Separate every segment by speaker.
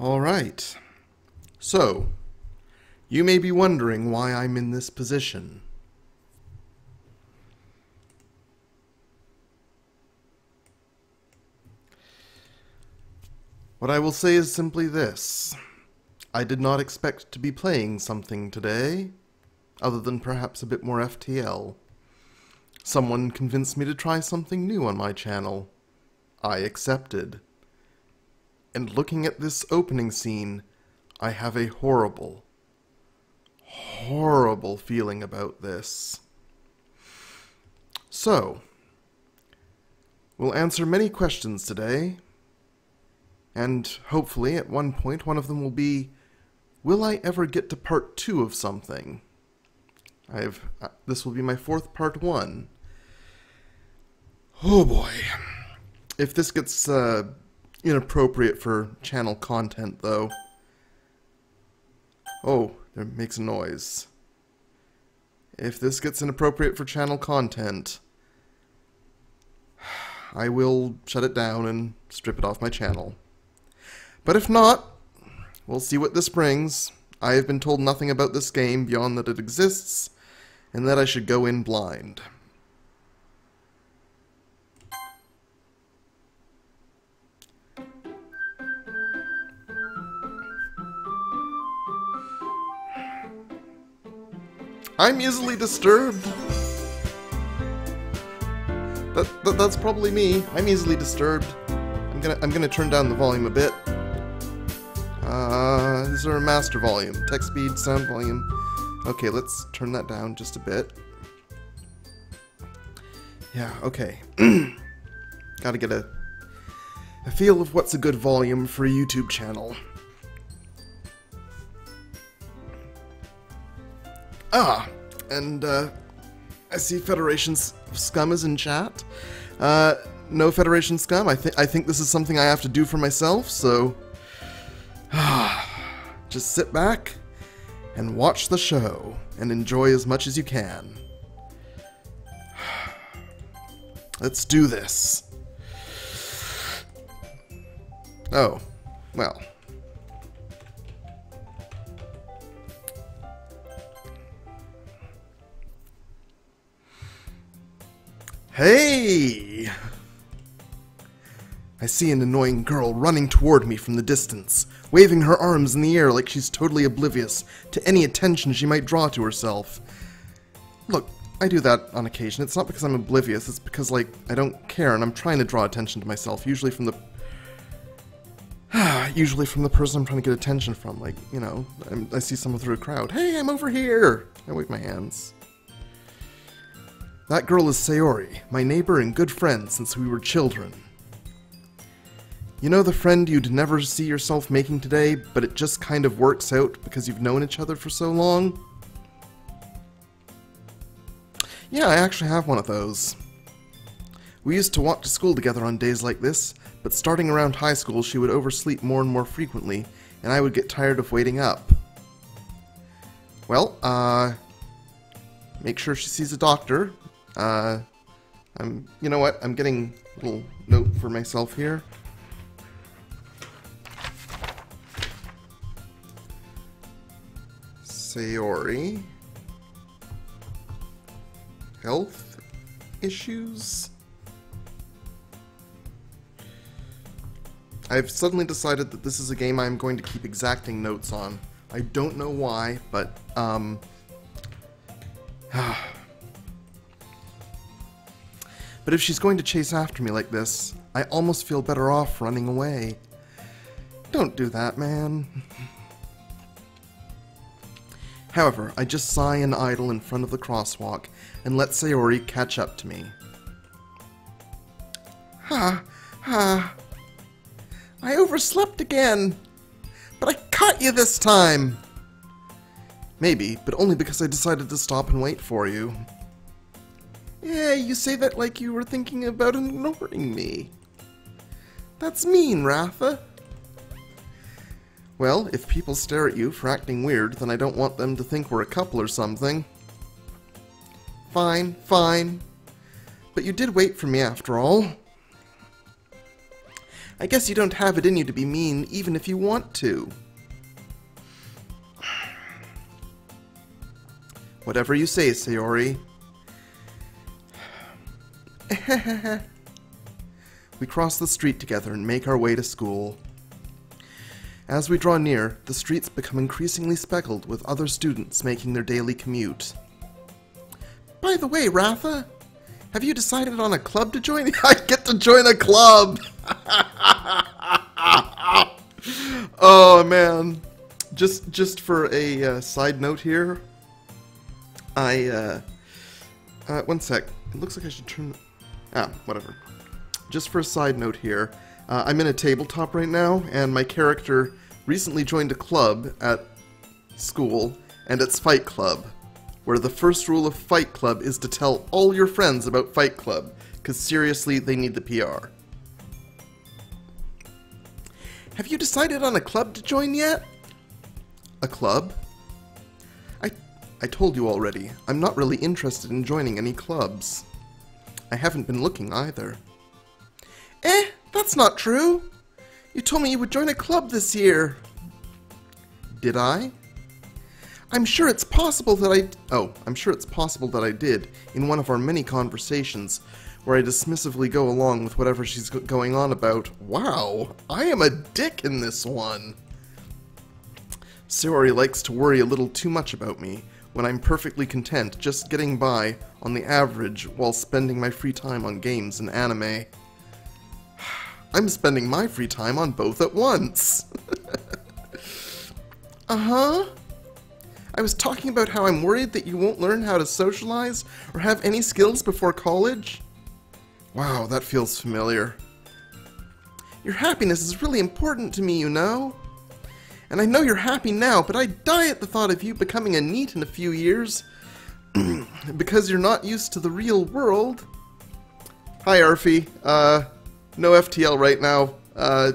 Speaker 1: Alright, so, you may be wondering why I'm in this position. What I will say is simply this. I did not expect to be playing something today, other than perhaps a bit more FTL. Someone convinced me to try something new on my channel. I accepted. And looking at this opening scene, I have a horrible, horrible feeling about this. So, we'll answer many questions today, and hopefully at one point one of them will be, will I ever get to part 2 of something? This will be my 4th part 1. Oh boy. If this gets inappropriate for channel content, though. Oh, it makes a noise. If this gets inappropriate for channel content, I will shut it down and strip it off my channel. But if not, we'll see what this brings. I have been told nothing about this game beyond that it exists, and that I should go in blind. I'm easily disturbed. That's probably me. I'm easily disturbed. I'm gonna turn down the volume a bit. Is there a master volume? Text speed, sound volume. Okay, let's turn that down just a bit. Yeah, okay. Gotta get a feel of what's a good volume for a YouTube channel. And I see Federation Scum is in chat. No Federation Scum. I think this is something I have to do for myself, so just sit back and watch the show and enjoy as much as you can. Let's do this. Oh, well. Hey! I see an annoying girl running toward me from the distance, waving her arms in the air like she's totally oblivious to any attention she might draw to herself. Look, I do that on occasion. It's not because I'm oblivious, it's because, like, I don't care and I'm trying to draw attention to myself, usually from the person I'm trying to get attention from. Like, you know, I see someone through a crowd. Hey, I'm over here! I wave my hands. That girl is Sayori, my neighbor and good friend since we were children. You know the friend you'd never see yourself making today, but it just kind of works out because you've known each other for so long? Yeah, I actually have one of those. We used to walk to school together on days like this, but starting around high school she would oversleep more and more frequently, and I would get tired of waiting up. Well, make sure she sees a doctor. You know what, I'm getting a little note for myself here. Sayori. Health issues? I've suddenly decided that this is a game I'm going to keep exacting notes on. I don't know why, but, But if she's going to chase after me like this, I almost feel better off running away. Don't do that, man. However, I just sigh and idle in front of the crosswalk and let Sayori catch up to me. I overslept again, but I caught you this time. Maybe, but only because I decided to stop and wait for you. Yeah, you say that like you were thinking about ignoring me. That's mean, Ratha. Well, if people stare at you for acting weird, then I don't want them to think we're a couple or something. Fine, fine. But you did wait for me after all. I guess you don't have it in you to be mean, even if you want to. Whatever you say, Sayori. We cross the street together and make our way to school. As we draw near, the streets become increasingly speckled with other students making their daily commute. By the way, Ratha, have you decided on a club to join? I get to join a club! Oh, man. Just for a side note here, one sec. It looks like I should turn... whatever. Just for a side note here, I'm in a tabletop right now, and my character recently joined a club at school, and it's Fight Club, where the first rule of Fight Club is to tell all your friends about Fight Club, because seriously, they need the PR. Have you decided on a club to join yet? A club? I told you already, I'm not really interested in joining any clubs. I haven't been looking either. That's not true. You told me you would join a club this year. Did I? I'm sure it's possible that I did in one of our many conversations where I dismissively go along with whatever she's going on about. Wow, I am a dick in this one. Sayori likes to worry a little too much about me when I'm perfectly content just getting by on the average while spending my free time on games and anime. I'm spending my free time on both at once. Uh-huh. I was talking about how I'm worried that you won't learn how to socialize or have any skills before college. Wow, that feels familiar. Your happiness is really important to me, you know. And I know you're happy now, but I die at the thought of you becoming a NEET in a few years. Because you're not used to the real world. Hi, Arfie. No FTL right now.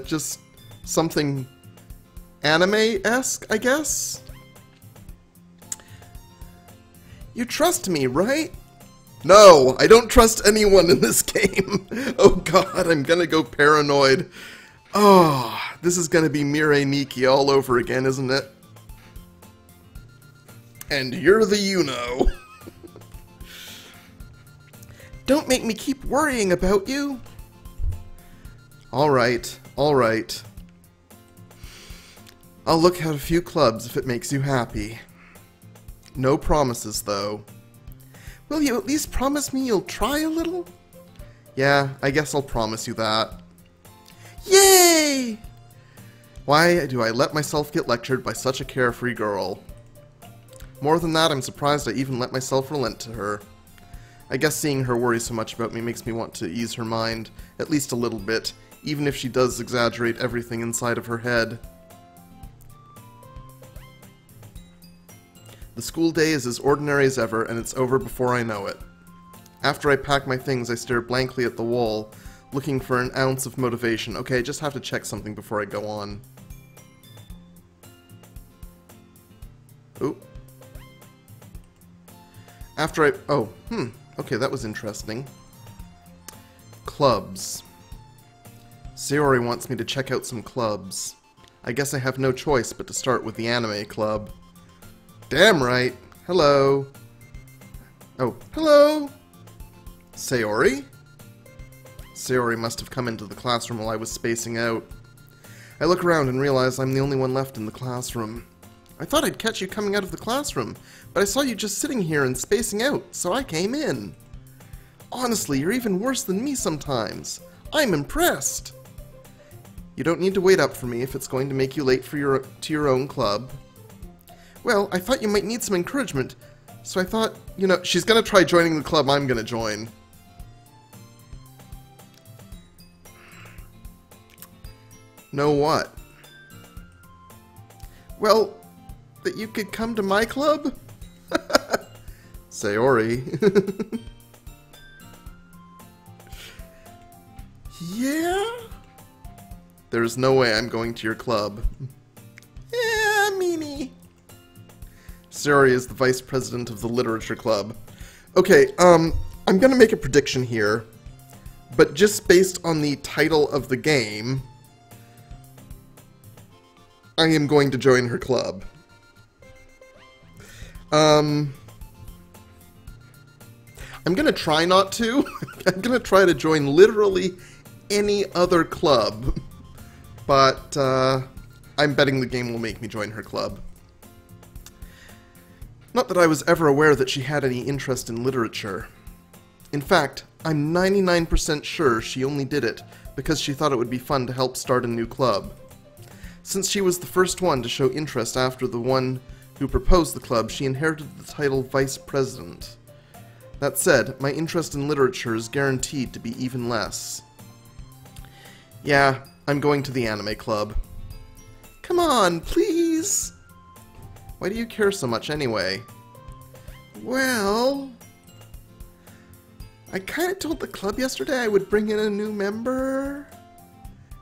Speaker 1: Just something anime-esque, I guess? You trust me, right? No, I don't trust anyone in this game. Oh god, I'm gonna go paranoid. Oh, this is gonna be Mirai Nikki all over again, isn't it? And you're the you-know. Don't make me keep worrying about you. Alright, alright. I'll look at a few clubs if it makes you happy. No promises, though. Will you at least promise me you'll try a little? Yeah, I guess I'll promise you that. Yay! Why do I let myself get lectured by such a carefree girl? More than that, I'm surprised I even let myself relent to her. I guess seeing her worry so much about me makes me want to ease her mind, at least a little bit, even if she does exaggerate everything inside of her head. The school day is as ordinary as ever, and it's over before I know it. After I pack my things, I stare blankly at the wall, looking for an ounce of motivation. Okay, I just have to check something before I go on. Oop. Okay, that was interesting. Clubs. Sayori wants me to check out some clubs. I guess I have no choice but to start with the anime club. Damn right. Hello. Oh, hello. Sayori? Sayori must have come into the classroom while I was spacing out. I look around and realize I'm the only one left in the classroom. I thought I'd catch you coming out of the classroom, but I saw you just sitting here and spacing out, so I came in. Honestly, you're even worse than me sometimes. I'm impressed. You don't need to wait up for me if it's going to make you late for your own club. Well, I thought you might need some encouragement, so I thought, you know, she's gonna try joining the club I'm gonna join. Know what? Well, that you could come to my club? Sayori. Yeah? There's no way I'm going to your club. Yeah, Mimi. Sayori is the vice president of the literature club. Okay, I'm gonna make a prediction here, but just based on the title of the game, I am going to join her club. I'm gonna try not to. I'm gonna try to join literally any other club. But, I'm betting the game will make me join her club. Not that I was ever aware that she had any interest in literature. In fact, I'm 99% sure she only did it because she thought it would be fun to help start a new club. Since she was the first one to show interest after the one who proposed the club, she inherited the title Vice President. That said, my interest in literature is guaranteed to be even less. Yeah, I'm going to the anime club. Come on, please! Why do you care so much anyway? Well, I kinda told the club yesterday I would bring in a new member.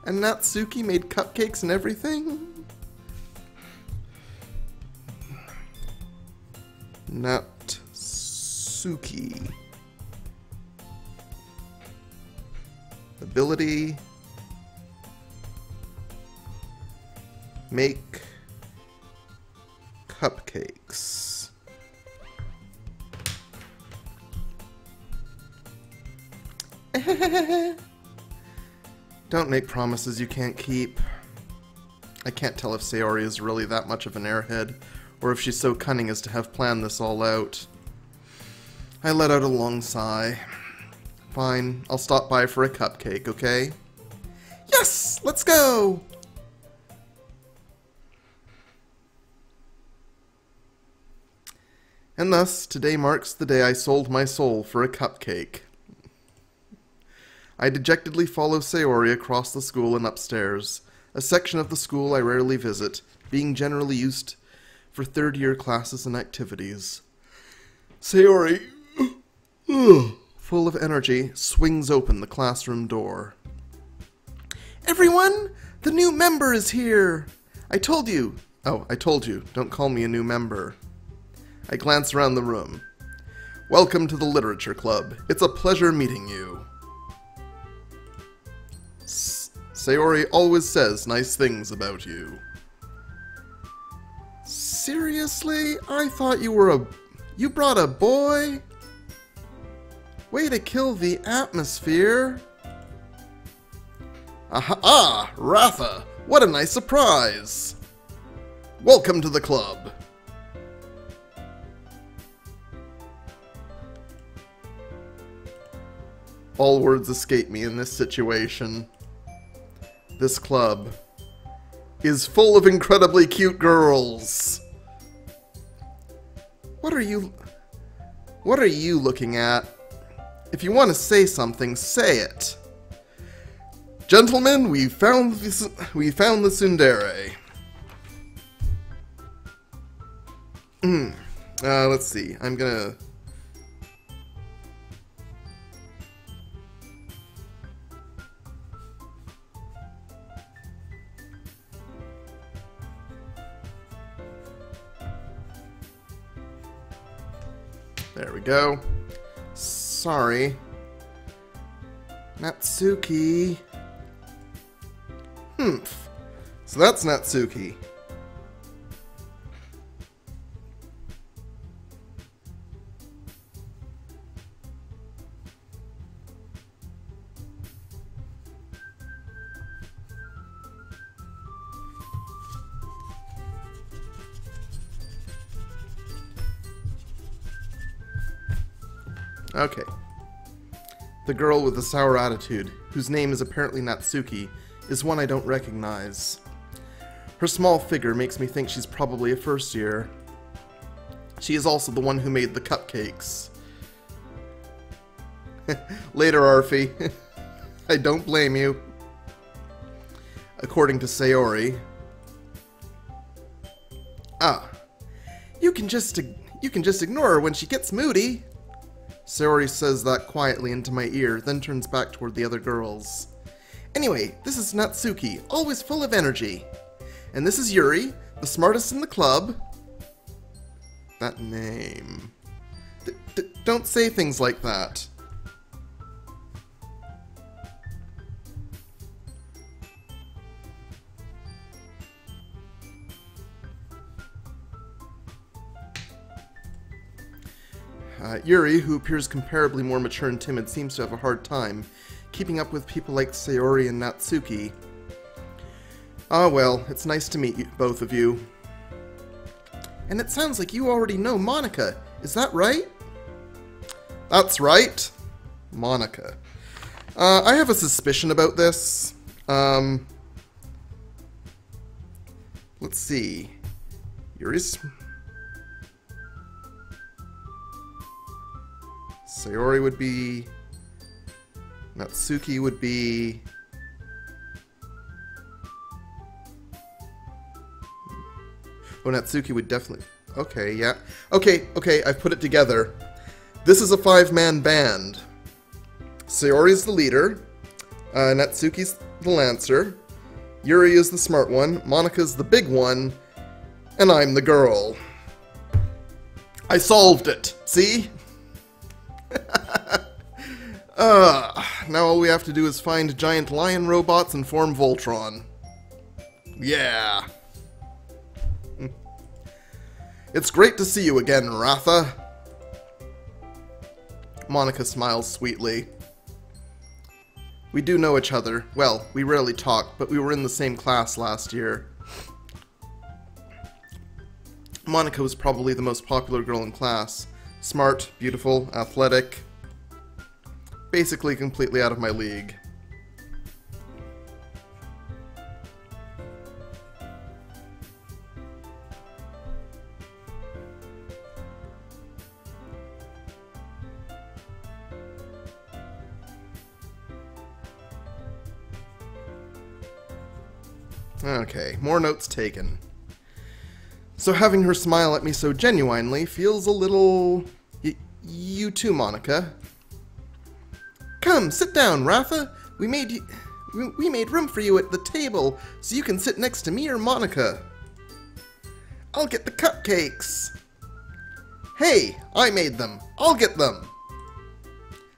Speaker 1: And Natsuki made cupcakes and everything. Natsuki. Ability. Make cupcakes. Don't make promises you can't keep. I can't tell if Sayori is really that much of an airhead, or if she's so cunning as to have planned this all out. I let out a long sigh. Fine, I'll stop by for a cupcake, okay? Yes! Let's go! And thus, today marks the day I sold my soul for a cupcake. I dejectedly follow Sayori across the school and upstairs, a section of the school I rarely visit, being generally used for third-year classes and activities. Sayori, full of energy, swings open the classroom door. Everyone, the new member is here! I told you. Oh, I told you. Don't call me a new member. I glance around the room. Welcome to the Literature Club. It's a pleasure meeting you. Sayori always says nice things about you. Seriously? I thought you brought a boy? Way to kill the atmosphere. Ah, Ratha! What a nice surprise! Welcome to the club. All words escape me in this situation. This club is full of incredibly cute girls. What are you looking at? If you want to say something, say it. Gentlemen, we found the tsundere. Let's see. I'm gonna... There we go. Sorry. Natsuki. Humph. So that's Natsuki. Okay. The girl with the sour attitude, whose name is apparently Natsuki, is one I don't recognize. Her small figure makes me think she's probably a first year. She is also the one who made the cupcakes. Later, Arfie. I don't blame you. According to Sayori. Ah. You can just ignore her when she gets moody. Sayori says that quietly into my ear, then turns back toward the other girls. Anyway, this is Natsuki, always full of energy. And this is Yuri, the smartest in the club. That name. Don't say things like that. Yuri, who appears comparably more mature and timid, seems to have a hard time keeping up with people like Sayori and Natsuki. Ah well, it's nice to meet you, both of you. And it sounds like you already know Monika, is that right? That's right, Monika. I have a suspicion about this. Let's see. Yuri's... Sayori would be... Natsuki would be... Oh, Natsuki would definitely... Okay, yeah. Okay, I've put it together. This is a 5-man band. Sayori's the leader. Natsuki's the lancer. Yuri is the smart one. Monika's the big one. And I'm the girl. I solved it. See? Now all we have to do is find giant lion robots and form Voltron. Yeah. It's great to see you again, Ratha. Monika smiles sweetly. We do know each other. Well, we rarely talk, but we were in the same class last year. Monika was probably the most popular girl in class. Smart, beautiful, athletic. Basically completely out of my league. Okay, more notes taken. So having her smile at me so genuinely feels a little... You too, Monika. Come, sit down, Ratha. We made room for you at the table, so you can sit next to me or Monika. I'll get the cupcakes. Hey, I made them. I'll get them.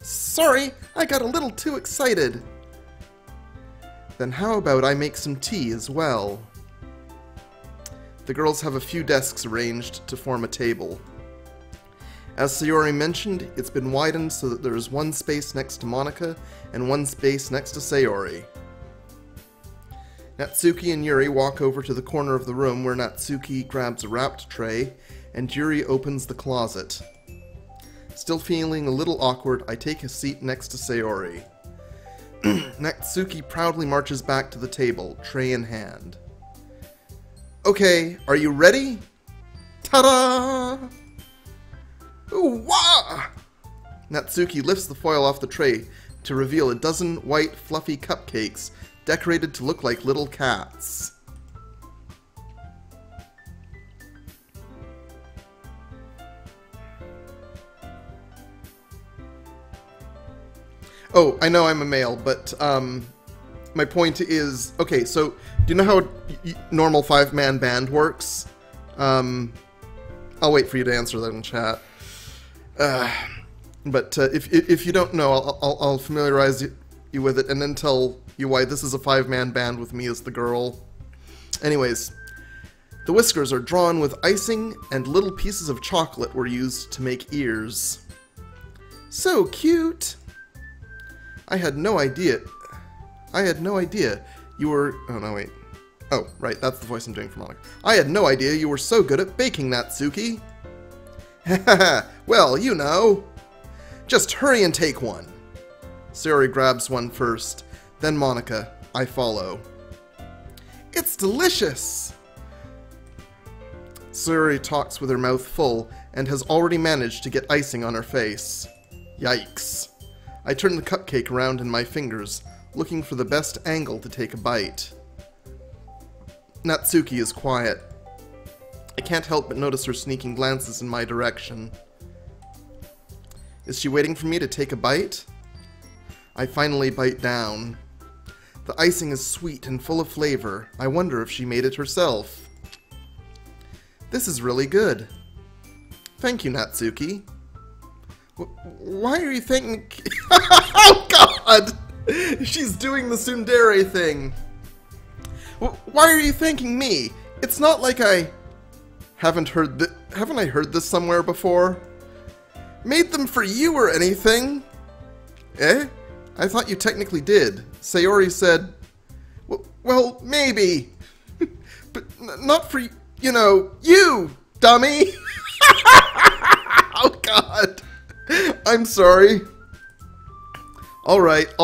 Speaker 1: Sorry, I got a little too excited. Then how about I make some tea as well? The girls have a few desks arranged to form a table. As Sayori mentioned, it's been widened so that there is one space next to Monika and one space next to Sayori. Natsuki and Yuri walk over to the corner of the room where Natsuki grabs a wrapped tray and Yuri opens the closet. Still feeling a little awkward, I take a seat next to Sayori. Natsuki proudly marches back to the table, tray in hand. Okay, are you ready? Ta-da! Ooh, wah! Natsuki lifts the foil off the tray to reveal a dozen white, fluffy cupcakes decorated to look like little cats. Oh, I know I'm a male, but my point is... Okay, so do you know how a normal 5-man band works? I'll wait for you to answer that in chat. But if you don't know, I'll familiarize you with it and then tell you why this is a 5-man band with me as the girl. Anyways, the whiskers are drawn with icing and little pieces of chocolate were used to make ears. So cute! I had no idea you were... Oh, no, wait. Oh, right, that's the voice I'm doing for Monika. I had no idea you were so good at baking, Natsuki. Well, you know. Just hurry and take one. Sayori grabs one first, then Monika. I follow. It's delicious! Sayori talks with her mouth full and has already managed to get icing on her face. Yikes. I turn the cupcake around in my fingers, looking for the best angle to take a bite. Natsuki is quiet. I can't help but notice her sneaking glances in my direction. Is she waiting for me to take a bite? I finally bite down. The icing is sweet and full of flavor. I wonder if she made it herself. This is really good. Thank you, Natsuki. Why are you thinking... Oh, God! She's doing the tsundere thing. Why are you thanking me? It's not like I... Haven't I heard this somewhere before? made them for you or anything. Eh? I thought you technically did. Sayori said... Well, maybe. But not for, you know, you, dummy! Oh, God. I'm sorry. Alright.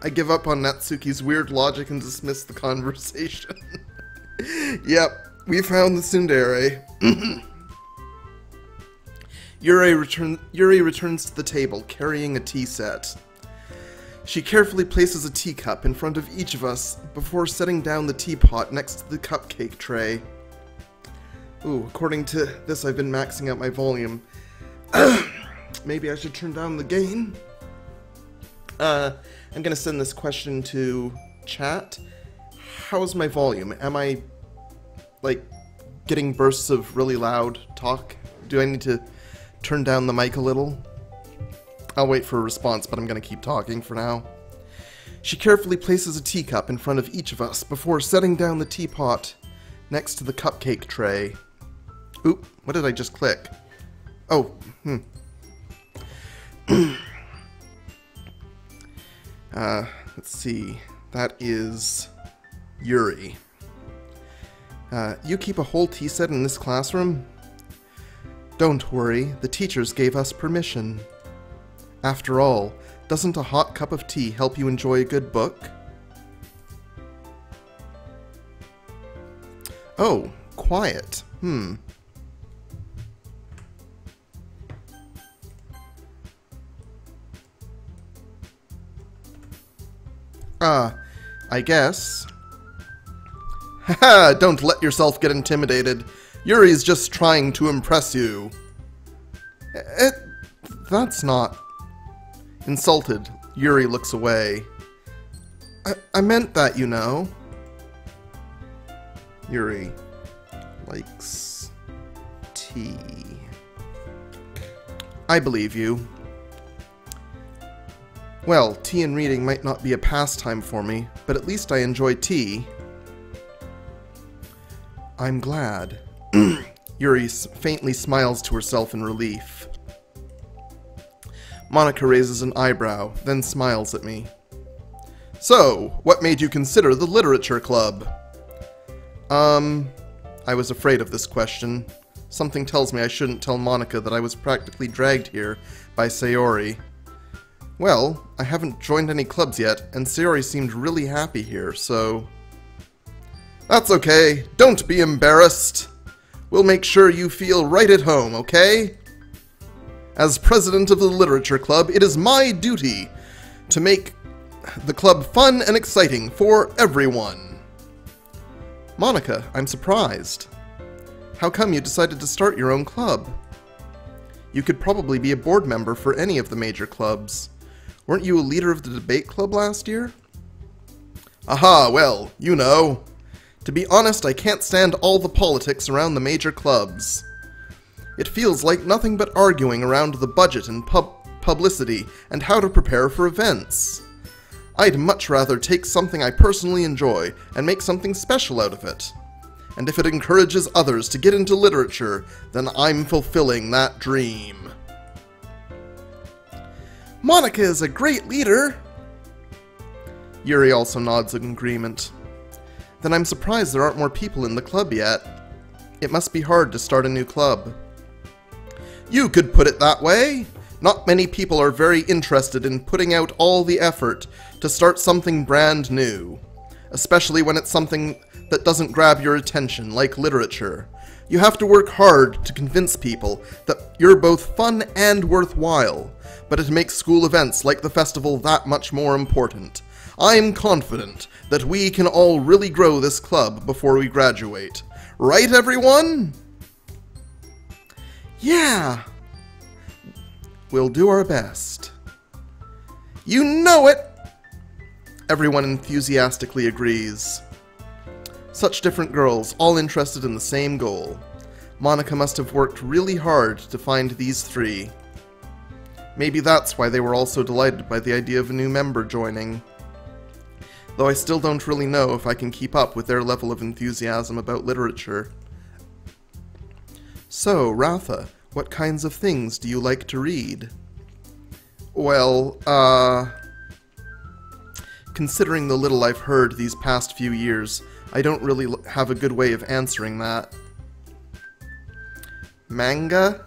Speaker 1: I give up on Natsuki's weird logic and dismiss the conversation. Yep, we found the tsundere. Yuri returns to the table, carrying a tea set. She carefully places a teacup in front of each of us before setting down the teapot next to the cupcake tray. Ooh, according to this, I've been maxing out my volume. Maybe I should turn down the gain? I'm gonna send this question to chat. How's my volume? Am I, like, getting bursts of really loud talk? Do I need to turn down the mic a little? I'll wait for a response, but I'm gonna keep talking for now. She carefully places a teacup in front of each of us before setting down the teapot next to the cupcake tray. Oop, what did I just click? Oh, let's see. That is Yuri. You keep a whole tea set in this classroom? Don't worry, the teachers gave us permission. After all, doesn't a hot cup of tea help you enjoy a good book? Oh, quiet. I guess. Haha, don't let yourself get intimidated. Yuri's just trying to impress you. That's not... Insulted, Yuri looks away. I meant that, you know. Yuri likes tea. I believe you. Well, tea and reading might not be a pastime for me, but at least I enjoy tea. I'm glad. Yuri faintly smiles to herself in relief. Monika raises an eyebrow, then smiles at me. So, what made you consider the literature club? I was afraid of this question. Something tells me I shouldn't tell Monika that I was practically dragged here by Sayori. Well, I haven't joined any clubs yet, and Sayori seemed really happy here, so... That's okay. Don't be embarrassed. We'll make sure you feel right at home, okay? As president of the Literature Club, it is my duty to make the club fun and exciting for everyone. Monika, I'm surprised. How come you decided to start your own club? You could probably be a board member for any of the major clubs. Weren't you a leader of the debate club last year? Aha, well, you know. To be honest, I can't stand all the politics around the major clubs. It feels like nothing but arguing around the budget and publicity and how to prepare for events. I'd much rather take something I personally enjoy and make something special out of it. And if it encourages others to get into literature, then I'm fulfilling that dream. Monika is a great leader! Yuri also nods in agreement. Then I'm surprised there aren't more people in the club yet. It must be hard to start a new club. You could put it that way. Not many people are very interested in putting out all the effort to start something brand new, especially when it's something that doesn't grab your attention, like literature. You have to work hard to convince people that you're both fun and worthwhile, but it makes school events like the festival that much more important. I'm confident that we can all really grow this club before we graduate. Right, everyone? Yeah. We'll do our best. You know it! Everyone enthusiastically agrees. Such different girls, all interested in the same goal. Monika must have worked really hard to find these three. Maybe that's why they were all so delighted by the idea of a new member joining. Though I still don't really know if I can keep up with their level of enthusiasm about literature. So, Ratha, What kinds of things do you like to read? Well, considering the little I've heard these past few years, I don't really have a good way of answering that. Manga?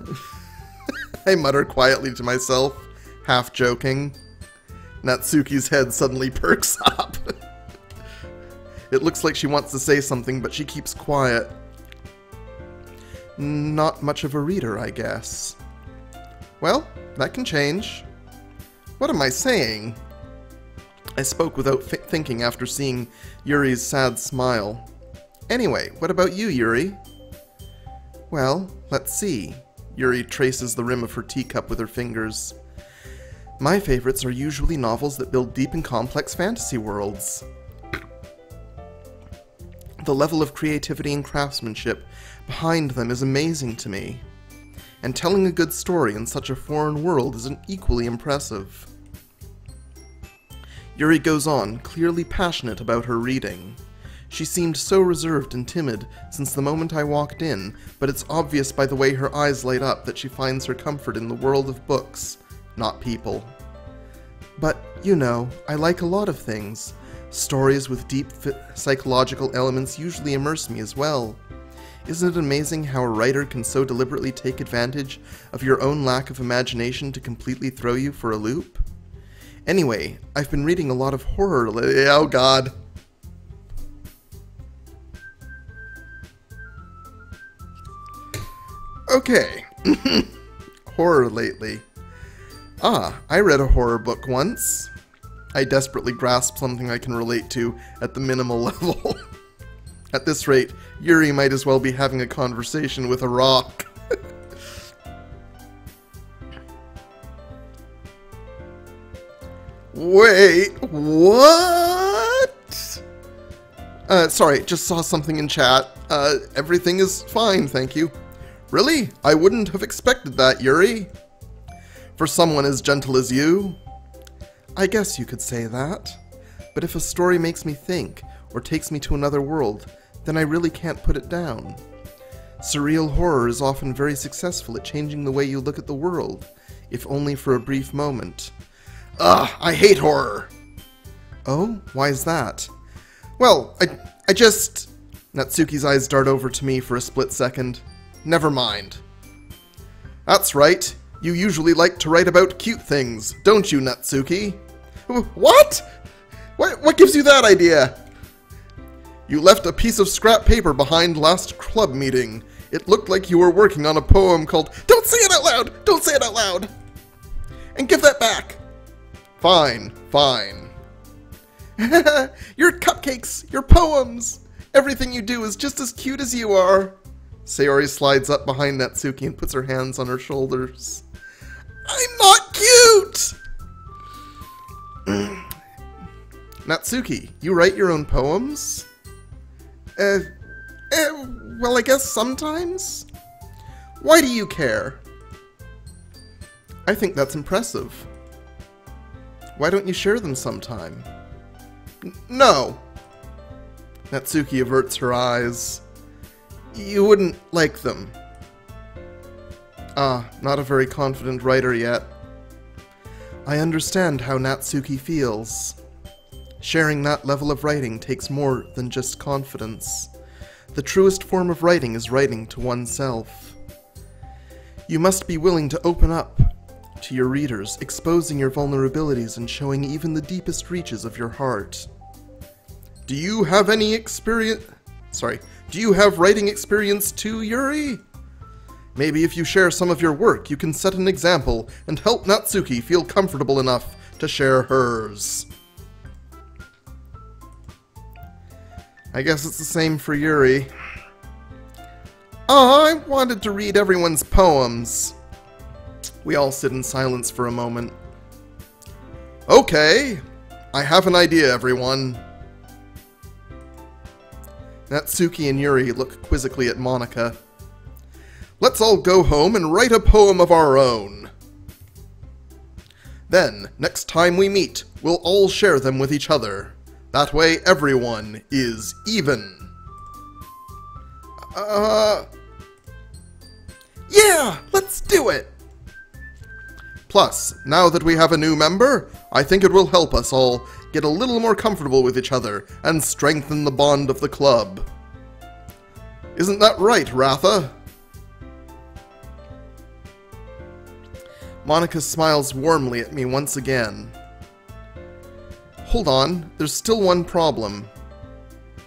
Speaker 1: I mutter quietly to myself, half joking. Natsuki's head suddenly perks up. It looks like she wants to say something, but she keeps quiet. Not much of a reader, I guess. Well, that can change. What am I saying? I spoke without thinking after seeing Yuri's sad smile. Anyway, what about you, Yuri? Well, let's see. Yuri traces the rim of her teacup with her fingers. My favorites are usually novels that build deep and complex fantasy worlds. The level of creativity and craftsmanship behind them is amazing to me, and telling a good story in such a foreign world is equally impressive. Yuri goes on, clearly passionate about her reading. She seemed so reserved and timid since the moment I walked in, but it's obvious by the way her eyes light up that she finds her comfort in the world of books, not people. But, you know, I like a lot of things. Stories with deep psychological elements usually immerse me as well. Isn't it amazing how a writer can so deliberately take advantage of your own lack of imagination to completely throw you for a loop? Anyway, I've been reading a lot of horror lately. Oh god. Okay. Horror lately. Ah, I read a horror book once. I desperately grasp something I can relate to at the minimal level. At this rate, Yuri might as well be having a conversation with a rock. Wait, what? Sorry, just saw something in chat. Everything is fine, thank you. Really? I wouldn't have expected that, Yuri. For someone as gentle as you. I guess you could say that. But if a story makes me think, or takes me to another world, then I really can't put it down. Surreal horror is often very successful at changing the way you look at the world, if only for a brief moment. Ugh, I hate horror! Oh, why is that? Well, I just... Natsuki's eyes dart over to me for a split second. Never mind. That's right. You usually like to write about cute things, don't you, Natsuki? What? What gives you that idea? You left a piece of scrap paper behind last club meeting. It looked like you were working on a poem called... Don't say it out loud! Don't say it out loud! And give that back! Fine, fine. Your cupcakes, your poems, everything you do is just as cute as you are. Sayori slides up behind Natsuki and puts her hands on her shoulders. I'm not cute! Natsuki, you write your own poems? Well, I guess sometimes? Why do you care? I think that's impressive. Why don't you share them sometime? No. Natsuki averts her eyes. You wouldn't like them. Ah, not a very confident writer yet. I understand how Natsuki feels. Sharing that level of writing takes more than just confidence. The truest form of writing is writing to oneself. You must be willing to open up to your readers, exposing your vulnerabilities and showing even the deepest reaches of your heart. Do you have any experience? Do you have writing experience too, Yuri? Maybe if you share some of your work, you can set an example and help Natsuki feel comfortable enough to share hers. I guess it's the same for Yuri. Oh, I wanted to read everyone's poems. We all sit in silence for a moment. Okay, I have an idea, everyone. Natsuki and Yuri look quizzically at Monika. Let's all go home and write a poem of our own. Then, next time we meet, we'll all share them with each other. That way, everyone is even. Yeah, let's do it! Plus, now that we have a new member, I think it will help us all get a little more comfortable with each other and strengthen the bond of the club. Isn't that right, Ratha? Monica smiles warmly at me once again. Hold on, there's still one problem.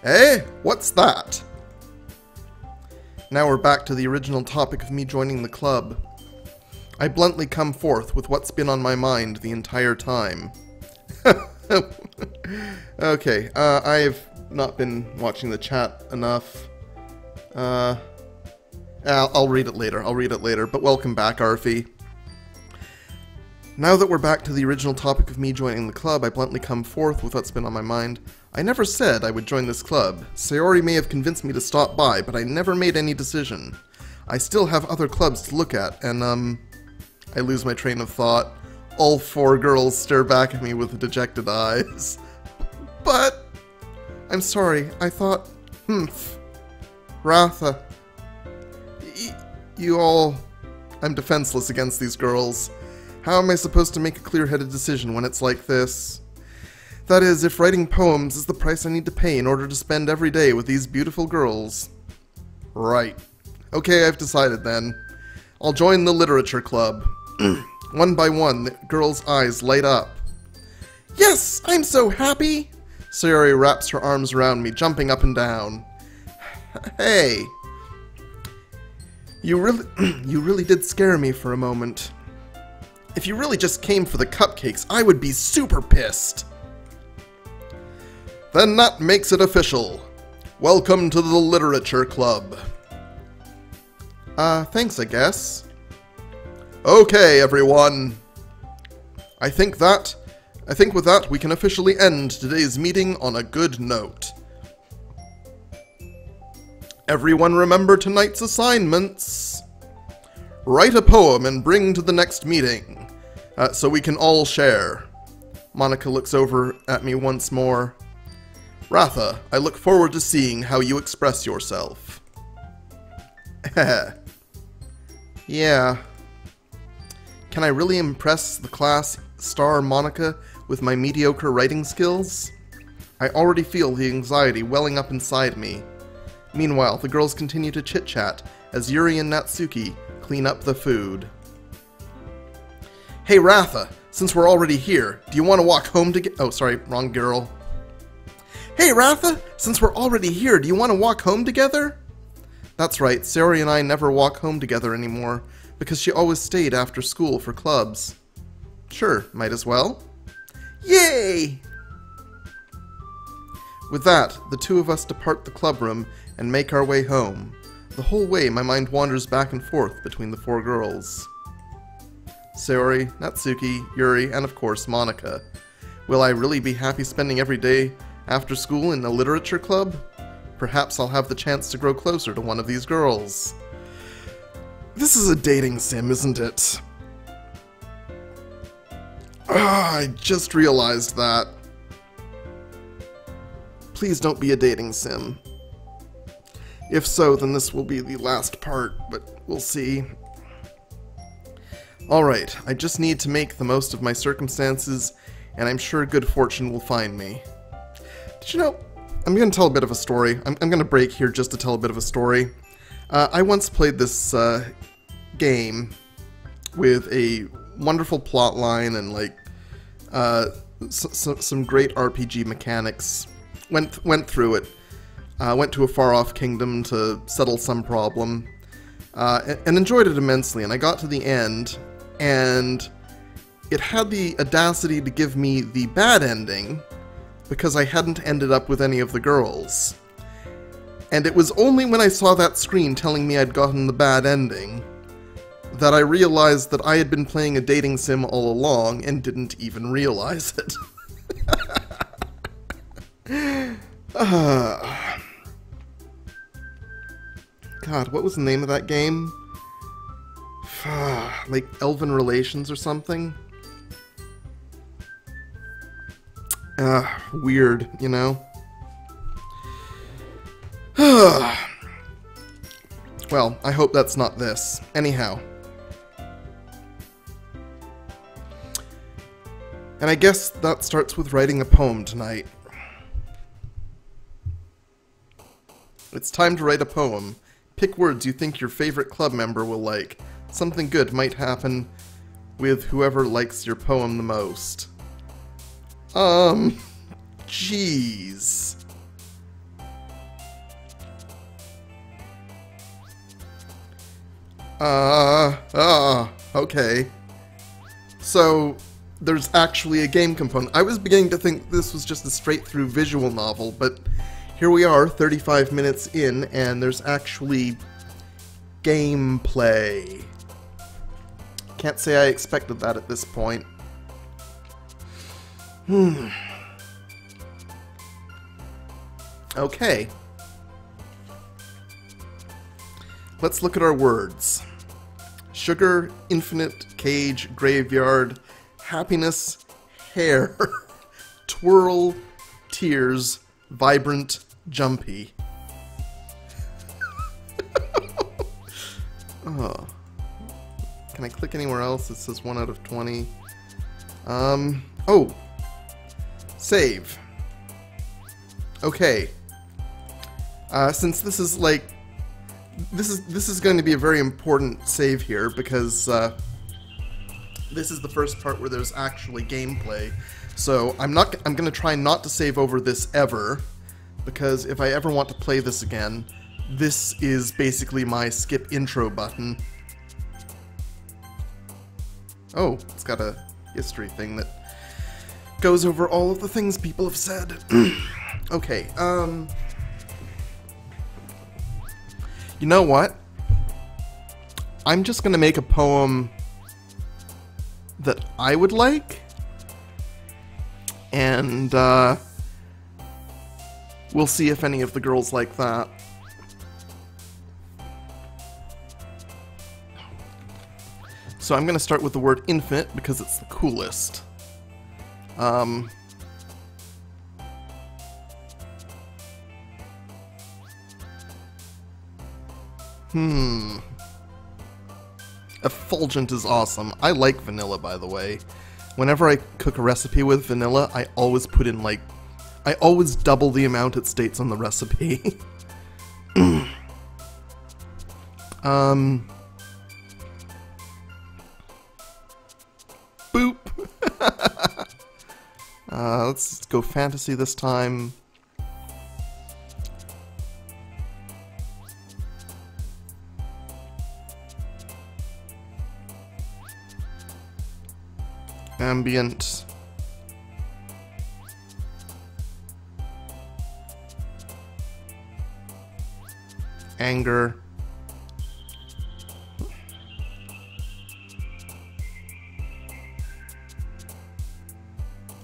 Speaker 1: Eh? What's that? Now we're back to the original topic of me joining the club. I bluntly come forth with what's been on my mind the entire time. Okay, I've not been watching the chat enough. I'll read it later, but welcome back, Arfie. Now that we're back to the original topic of me joining the club, I bluntly come forth with what's been on my mind. I never said I would join this club. Sayori may have convinced me to stop by, but I never made any decision. I still have other clubs to look at, and, I lose my train of thought. All four girls stare back at me with dejected eyes. But... I'm sorry, I thought... Ratha... You all... I'm defenseless against these girls. How am I supposed to make a clear-headed decision when it's like this? That is, if writing poems is the price I need to pay in order to spend every day with these beautiful girls. Right. Okay, I've decided then. I'll join the literature club. One by one, the girls' eyes light up. Yes, I'm so happy! Sayori wraps her arms around me, jumping up and down. Hey! You really did scare me for a moment. If you really just came for the cupcakes, I would be super pissed. Then that makes it official. Welcome to the literature club. Thanks, I guess. Okay, everyone. I think with that, we can officially end today's meeting on a good note. Everyone remember tonight's assignments. Write a poem and bring to the next meeting, so we can all share. Monica looks over at me once more. Ratha, I look forward to seeing how you express yourself. Yeah. Can I really impress the class star Monica with my mediocre writing skills? I already feel the anxiety welling up inside me. Meanwhile, the girls continue to chit-chat as Yuri and Natsuki clean up the food. Hey Ratha, since we're already here, do you want to walk home together? Oh, sorry, wrong girl. Hey Ratha, since we're already here, do you want to walk home together? That's right, Sayori and I never walk home together anymore, because she always stayed after school for clubs. Sure, might as well. Yay! With that, the two of us depart the club room and make our way home. The whole way, my mind wanders back and forth between the four girls. Sayori, Natsuki, Yuri, and of course, Monica. Will I really be happy spending every day after school in a literature club? Perhaps I'll have the chance to grow closer to one of these girls. This is a dating sim, isn't it? I just realized that. Please don't be a dating sim. If so, then this will be the last part, but we'll see. Alright, I just need to make the most of my circumstances, and I'm sure good fortune will find me. Did you know, I'm going to tell a bit of a story. I'm going to break here just to tell a bit of a story. I once played this game with a wonderful plot line and like some great RPG mechanics. Went through it. Went to a far-off kingdom to settle some problem, and enjoyed it immensely. And I got to the end, and it had the audacity to give me the bad ending, because I hadn't ended up with any of the girls. And it was only when I saw that screen telling me I'd gotten the bad ending that I realized that I had been playing a dating sim all along and didn't even realize it. God, what was the name of that game? Like Elven Relations or something? Weird, you know? Well, I hope that's not this. Anyhow. And I guess that starts with writing a poem tonight. It's time to write a poem. Pick words you think your favorite club member will like. Something good might happen with whoever likes your poem the most. Jeez. Okay. So, there's actually a game component. I was beginning to think this was just a straight-through visual novel, but here we are, 35 minutes in, and there's actually gameplay. Can't say I expected that at this point. Okay. Let's look at our words. Sugar, infinite, cage, graveyard, happiness, hair, twirl, tears, vibrant, jumpy. Oh. Can I click anywhere else? It says 1 out of 20. Oh. Save. Okay. Since this is like... This is going to be a very important save here, because this is the first part where there's actually gameplay. So I'm going to try not to save over this ever, because if I ever want to play this again, this is basically my skip intro button. Oh, it's got a history thing that goes over all of the things people have said. Okay, you know what? I'm just gonna make a poem that I would like, and we'll see if any of the girls like that. So I'm gonna start with the word infinite because it's the coolest. Effulgent is awesome. I like vanilla, by the way. Whenever I cook a recipe with vanilla, I always put in, like... I always double the amount it states on the recipe. Boop! Let's go fantasy this time. Ambient. Anger.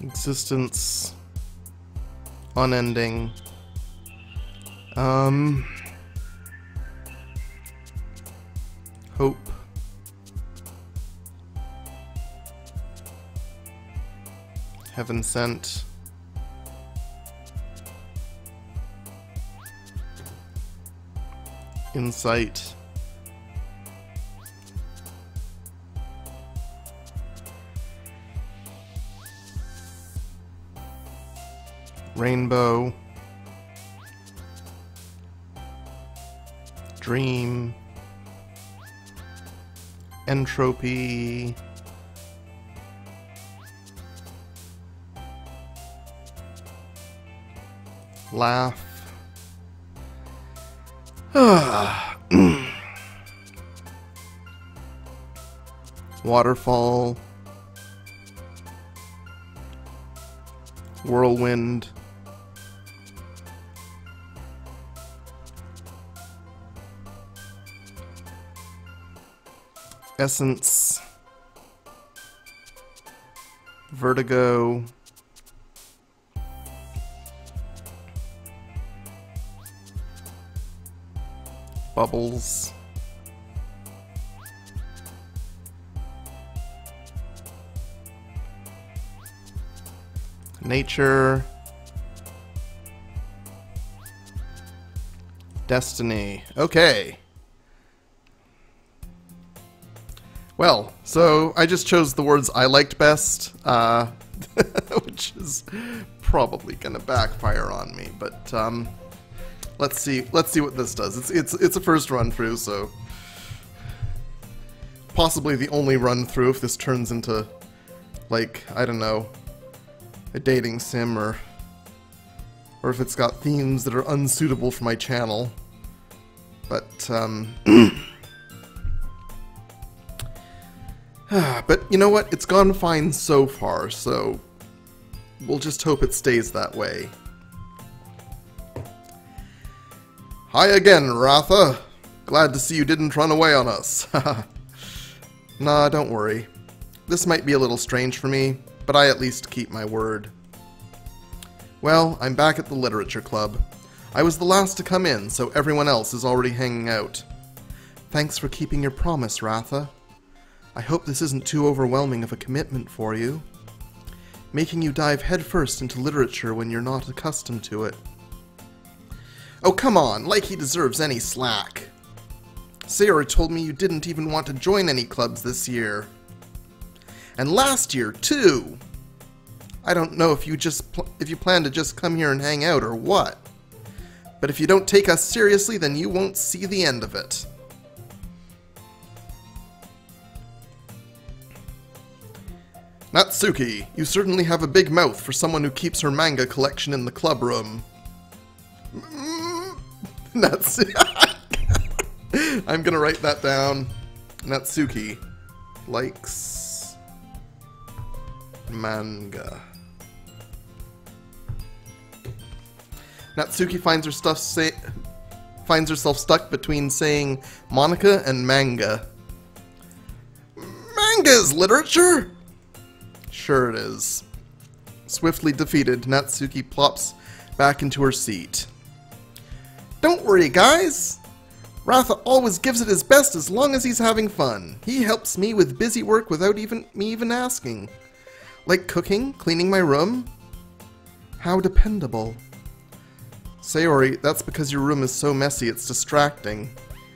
Speaker 1: Existence. Unending. Hope. Heaven sent. Insight. Rainbow. Dream. Entropy. Laugh. Waterfall. Whirlwind. Essence. Vertigo. Bubbles. Nature. Destiny. Okay. Well, so I just chose the words I liked best, which is probably gonna backfire on me, but let's see what this does. It's a first run through, so possibly the only run through if this turns into, like, I don't know, a dating sim, or if it's got themes that are unsuitable for my channel. But but you know what? It's gone fine so far, so we'll just hope it stays that way. Hi again, Ratha. Glad to see you didn't run away on us. Nah, don't worry. This might be a little strange for me, but I at least keep my word. Well, I'm back at the Literature Club. I was the last to come in, so everyone else is already hanging out. Thanks for keeping your promise, Ratha. I hope this isn't too overwhelming of a commitment for you, making you dive headfirst into literature when you're not accustomed to it. Oh, come on, like he deserves any slack. Sayori told me you didn't even want to join any clubs this year. And last year, too. I don't know if you plan to just come here and hang out or what. But if you don't take us seriously, then you won't see the end of it. Natsuki, you certainly have a big mouth for someone who keeps her manga collection in the club room. Natsuki. I'm gonna write that down. Natsuki likes manga. Natsuki finds herself stuck between saying Monica and manga. Manga is literature? Sure it is. Swiftly defeated, Natsuki plops back into her seat. Don't worry, guys. Ratha always gives it his best as long as he's having fun. He helps me with busy work without me even asking. Like cooking, cleaning my room. How dependable. Sayori, that's because your room is so messy it's distracting.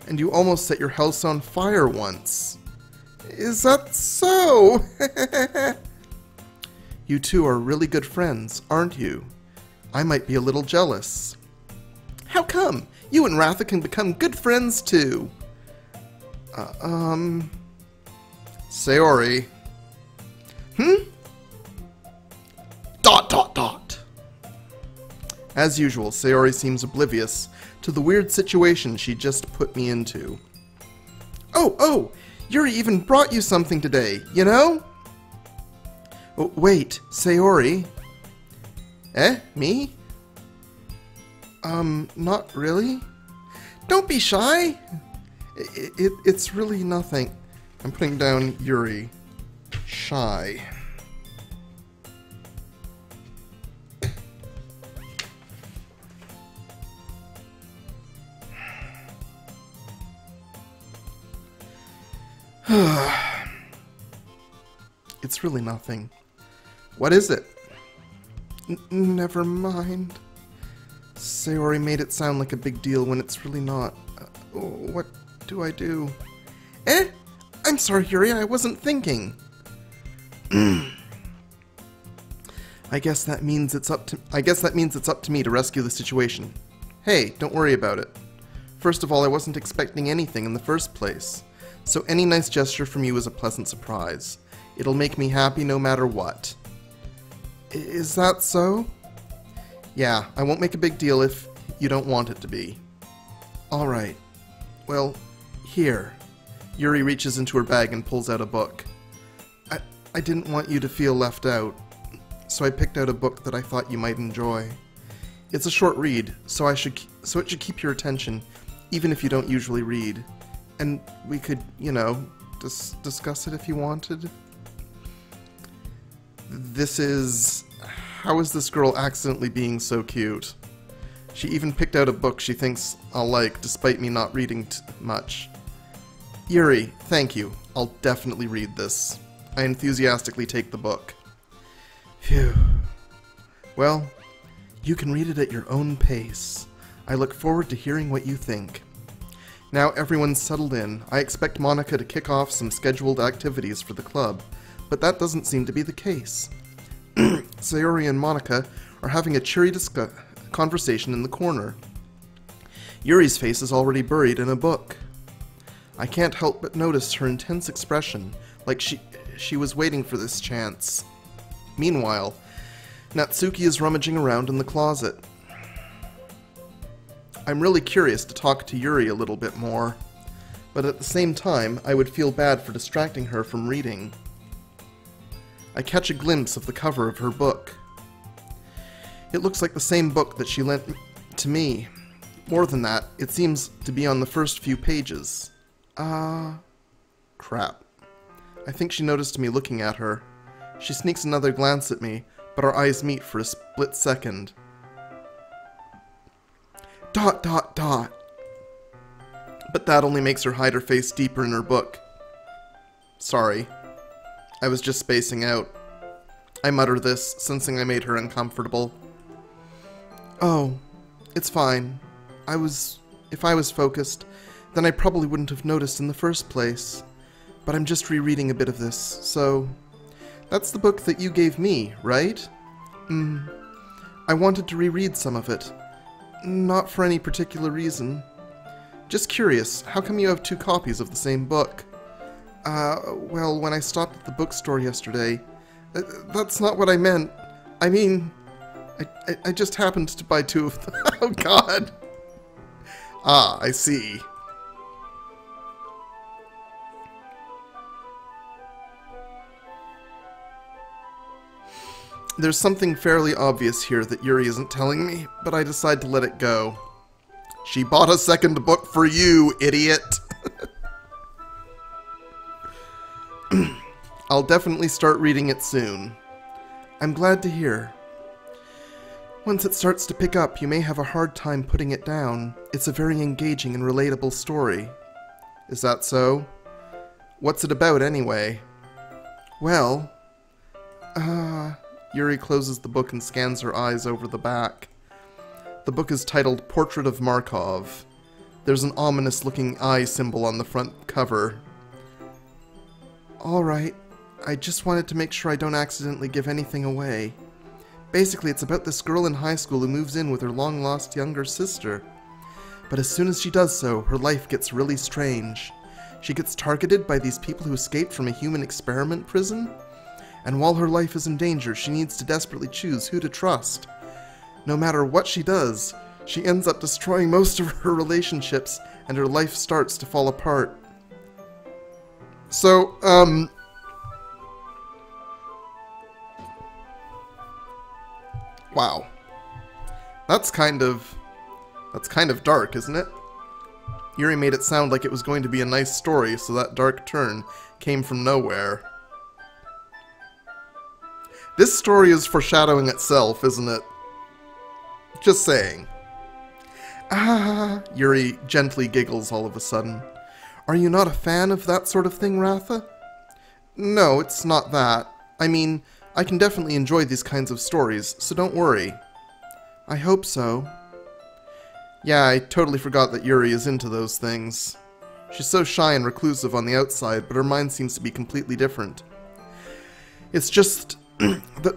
Speaker 1: And you almost set your house on fire once. Is that so? You two are really good friends, aren't you? I might be a little jealous. How come? You and Ratha can become good friends too. Sayori. Dot. As usual, Sayori seems oblivious to the weird situation she just put me into. Oh, Yuri even brought you something today, you know? Oh, wait, Sayori? Me? Not really? Don't be shy! It's really nothing. I'm putting down Yuri. Shy. It's really nothing. What is it? Never mind. Sayori made it sound like a big deal when it's really not. What do I do? I'm sorry, Yuri, I wasn't thinking. I guess that means it's up to me to rescue the situation. Hey, don't worry about it. First of all, I wasn't expecting anything in the first place. So any nice gesture from you is a pleasant surprise. It'll make me happy no matter what. Is that so? Yeah, I won't make a big deal if you don't want it to be. Alright. Well, here. Yuri reaches into her bag and pulls out a book. I didn't want you to feel left out, so I picked out a book that I thought you might enjoy. It's a short read, so it should keep your attention, even if you don't usually read. And we could, you know, discuss it if you wanted. This is... How is this girl accidentally being so cute? She even picked out a book she thinks I'll like, despite me not reading much. Yuri, thank you. I'll definitely read this. I enthusiastically take the book. Phew. Well, you can read it at your own pace. I look forward to hearing what you think. Now everyone's settled in. I expect Monica to kick off some scheduled activities for the club, but that doesn't seem to be the case. Sayori and Monica are having a cheery conversation in the corner. Yuri's face is already buried in a book. I can't help but notice her intense expression, like she was waiting for this chance. Meanwhile, Natsuki is rummaging around in the closet. I'm really curious to talk to Yuri a little bit more, but at the same time, I would feel bad for distracting her from reading. I catch a glimpse of the cover of her book. It looks like the same book that she lent to me. More than that, it seems to be on the first few pages. Crap. I think she noticed me looking at her. She sneaks another glance at me, but our eyes meet for a split second. ... But that only makes her hide her face deeper in her book. Sorry. I was just spacing out. I mutter this, sensing I made her uncomfortable. Oh, it's fine. If I was focused, then I probably wouldn't have noticed in the first place. But I'm just rereading a bit of this, so... That's the book that you gave me, right? I wanted to reread some of it. Not for any particular reason. Just curious, how come you have 2 copies of the same book? Well, when I stopped at the bookstore yesterday... that's not what I meant. I mean... I just happened to buy 2 of them. Oh god! Ah, I see. There's something fairly obvious here that Yuri isn't telling me, but I decide to let it go. She bought a second book for you, idiot! I'll definitely start reading it soon. I'm glad to hear. Once it starts to pick up, you may have a hard time putting it down. It's a very engaging and relatable story. Is that so? What's it about, anyway? Well... Yuri closes the book and scans her eyes over the back. The book is titled Portrait of Markov. There's an ominous-looking eye symbol on the front cover. Alright, I just wanted to make sure I don't accidentally give anything away. Basically, it's about this girl in high school who moves in with her long-lost younger sister. But as soon as she does so, her life gets really strange. She gets targeted by these people who escaped from a human experiment prison. And while her life is in danger, she needs to desperately choose who to trust. No matter what she does, she ends up destroying most of her relationships, and her life starts to fall apart. So, wow. That's kind of dark, isn't it? Yuri made it sound like it was going to be a nice story, so that dark turn came from nowhere. This story is foreshadowing itself, isn't it? Just saying. Ah, Yuri gently giggles all of a sudden. Are you not a fan of that sort of thing, Ratha? No, it's not that. I mean, I can definitely enjoy these kinds of stories, so don't worry. I hope so. Yeah, I totally forgot that Yuri is into those things. She's so shy and reclusive on the outside, but her mind seems to be completely different. It's just...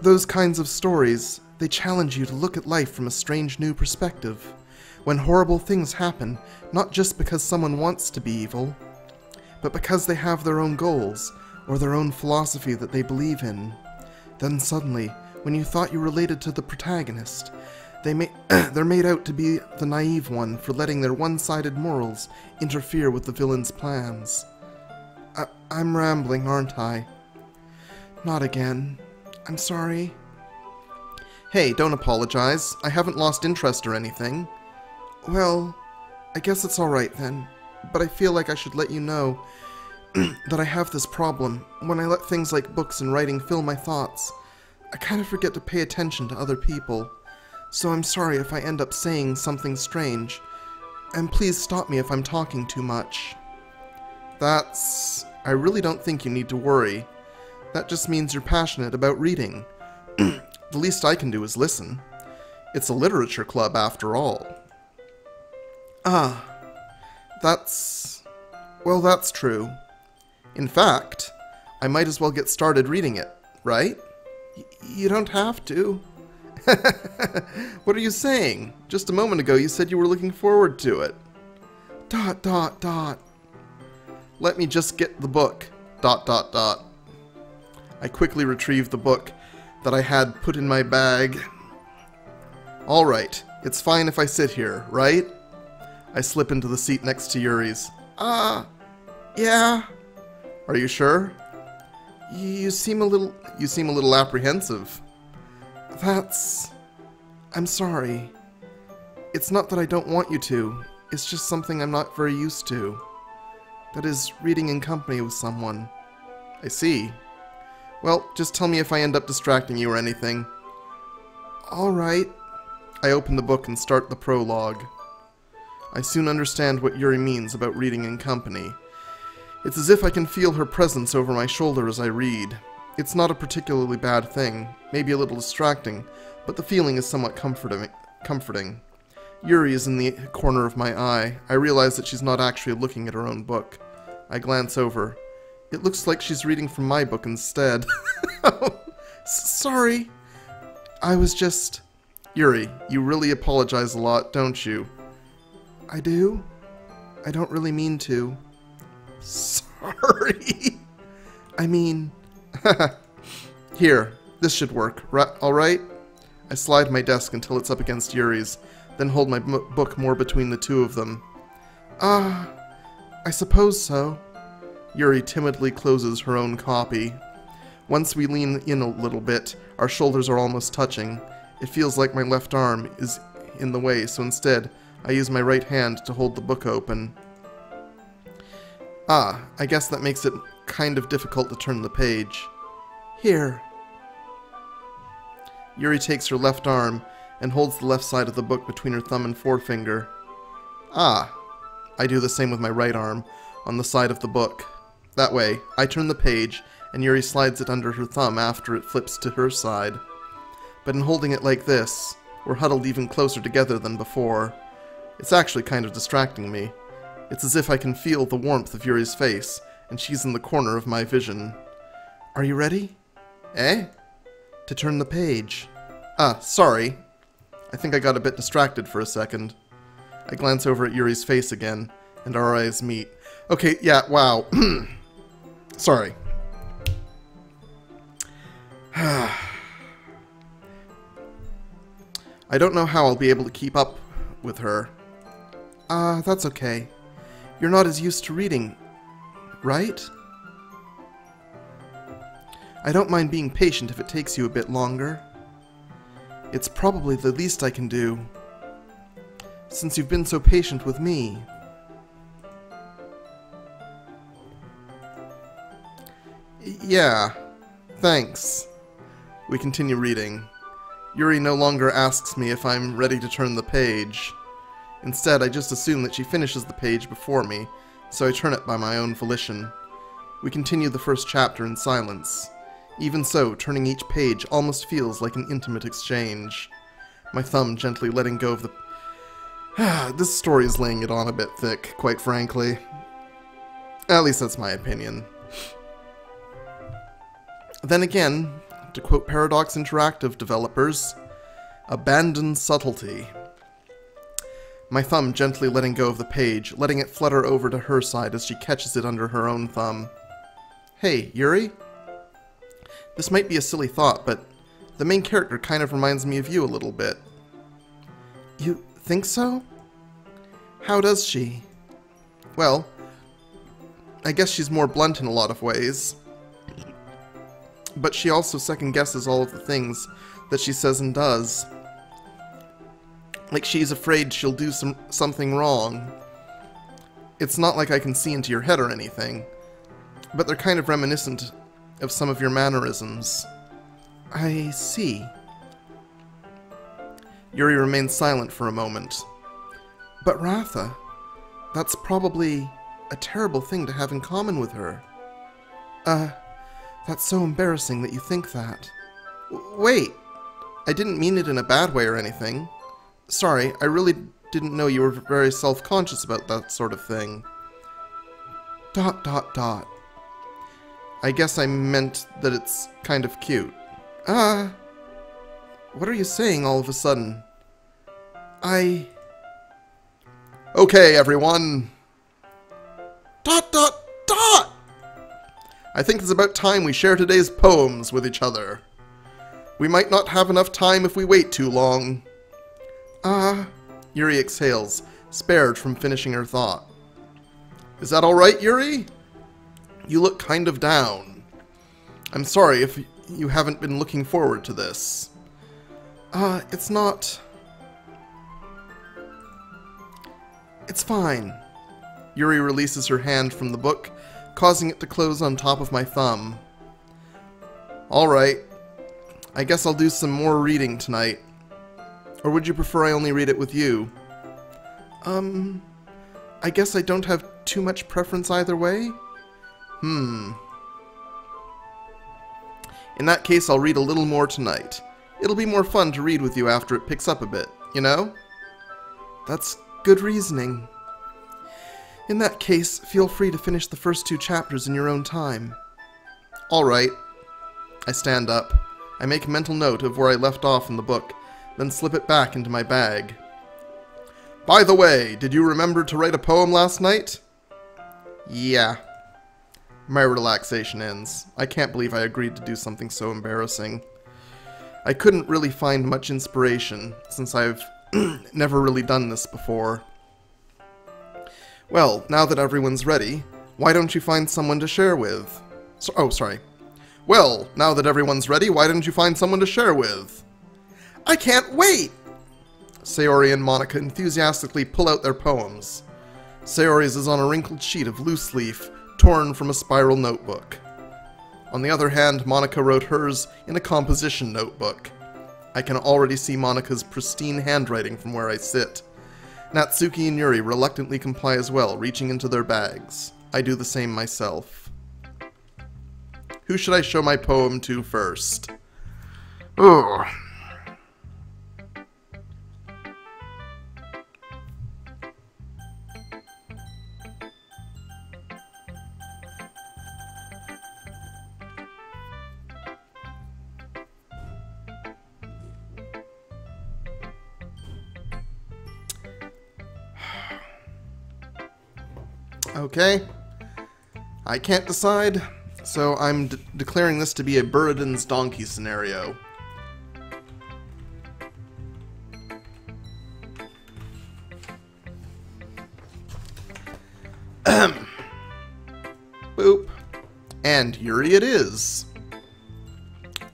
Speaker 1: those kinds of stories, they challenge you to look at life from a strange new perspective. When horrible things happen, not just because someone wants to be evil, but because they have their own goals, or their own philosophy that they believe in. Then suddenly, when you thought you related to the protagonist, they're made out to be the naive one for letting their one-sided morals interfere with the villain's plans. I'm rambling, aren't I? Not again. I'm sorry. Hey, don't apologize. I haven't lost interest or anything. Well, I guess it's alright then, but I feel like I should let you know that I have this problem. When I let things like books and writing fill my thoughts, I kind of forget to pay attention to other people. So I'm sorry if I end up saying something strange, and please stop me if I'm talking too much. I really don't think you need to worry. That just means you're passionate about reading. The least I can do is listen. It's a literature club after all. Ah, Well, that's true. In fact, I might as well get started reading it, right? You don't have to. What are you saying? Just a moment ago you said you were looking forward to it. ... Let me just get the book. ... I quickly retrieved the book that I had put in my bag. All right, it's fine if I sit here, right? I slip into the seat next to Yuri's. Yeah. Are you sure? You seem a little apprehensive. I'm sorry. It's not that I don't want you to. It's just something I'm not very used to. That is, reading in company with someone. I see. Well, just tell me if I end up distracting you or anything. All right. I open the book and start the prologue. I soon understand what Yuri means about reading in company. It's as if I can feel her presence over my shoulder as I read. It's not a particularly bad thing, maybe a little distracting, but the feeling is somewhat comforting. Yuri is in the corner of my eye. I realize that she's not actually looking at her own book. I glance over. It looks like she's reading from my book instead. Sorry. I was just... Yuri, you really apologize a lot, don't you? I do? I don't really mean to. Sorry. I mean... Here, this should work, alright? I slide my desk until it's up against Yuri's, then hold my book more between the two of them. I suppose so. Yuri timidly closes her own copy. Once we lean in a little bit, our shoulders are almost touching. It feels like my left arm is in the way, so instead, I use my right hand to hold the book open. I guess that makes it kind of difficult to turn the page. Here. Yuri takes her left arm and holds the left side of the book between her thumb and forefinger. I do the same with my right arm, on the side of the book. That way, I turn the page, and Yuri slides it under her thumb after it flips to her side. But in holding it like this, we're huddled even closer together than before. It's actually kind of distracting me. It's as if I can feel the warmth of Yuri's face, and she's in the corner of my vision. Are you ready? Eh? To turn the page. Sorry. I think I got a bit distracted for a second. I glance over at Yuri's face again, and our eyes meet. Okay, yeah, wow. Sorry. I don't know how I'll be able to keep up with her. That's okay. You're not as used to reading, right? I don't mind being patient if it takes you a bit longer. It's probably the least I can do, since you've been so patient with me. Yeah, thanks. We continue reading. Yuri no longer asks me if I'm ready to turn the page. Instead, I just assume that she finishes the page before me, so I turn it by my own volition. We continue the first chapter in silence. Even so, turning each page almost feels like an intimate exchange. My thumb gently letting go of the... This story is laying it on a bit thick, quite frankly. At least that's my opinion. Then again, to quote Paradox Interactive developers, abandon subtlety. My thumb gently letting go of the page, letting it flutter over to her side as she catches it under her own thumb. Hey, Yuri? This might be a silly thought, but the main character kind of reminds me of you a little bit. You think so? How does she? Well, I guess she's more blunt in a lot of ways. But she also second-guesses all of the things that she says and does. Like she's afraid she'll do something wrong. It's not like I can see into your head or anything, but they're kind of reminiscent of some of your mannerisms. I see. Yuri remains silent for a moment. But Ratha, that's probably a terrible thing to have in common with her. That's so embarrassing that you think that. Wait, I didn't mean it in a bad way or anything. Sorry, I really didn't know you were very self-conscious about that sort of thing. ... I guess I meant that it's kind of cute. What are you saying all of a sudden? Okay, everyone. ... I think it's about time we share today's poems with each other. We might not have enough time if we wait too long. Yuri exhales, spared from finishing her thought. Is that all right, Yuri? You look kind of down. I'm sorry if you haven't been looking forward to this. It's not... It's fine. Yuri releases her hand from the book, causing it to close on top of my thumb. Alright. I guess I'll do some more reading tonight. Or would you prefer I only read it with you? I guess I don't have too much preference either way? In that case, I'll read a little more tonight. It'll be more fun to read with you after it picks up a bit, you know? That's good reasoning. In that case, feel free to finish the first 2 chapters in your own time. Alright. I stand up. I make a mental note of where I left off in the book, then slip it back into my bag. By the way, did you remember to write a poem last night? Yeah. My relaxation ends. I can't believe I agreed to do something so embarrassing. I couldn't really find much inspiration, since I've never really done this before. Well, now that everyone's ready, why don't you find someone to share with? Well, now that everyone's ready, why don't you find someone to share with? I can't wait! Sayori and Monica enthusiastically pull out their poems. Sayori's is on a wrinkled sheet of loose leaf, torn from a spiral notebook. On the other hand, Monica wrote hers in a composition notebook. I can already see Monica's pristine handwriting from where I sit. Natsuki and Yuri reluctantly comply as well, reaching into their bags. I do the same myself. Who should I show my poem to first? Ugh. Okay. I can't decide, so I'm declaring this to be a Buridan's Donkey scenario. Boop. And Yuri it is.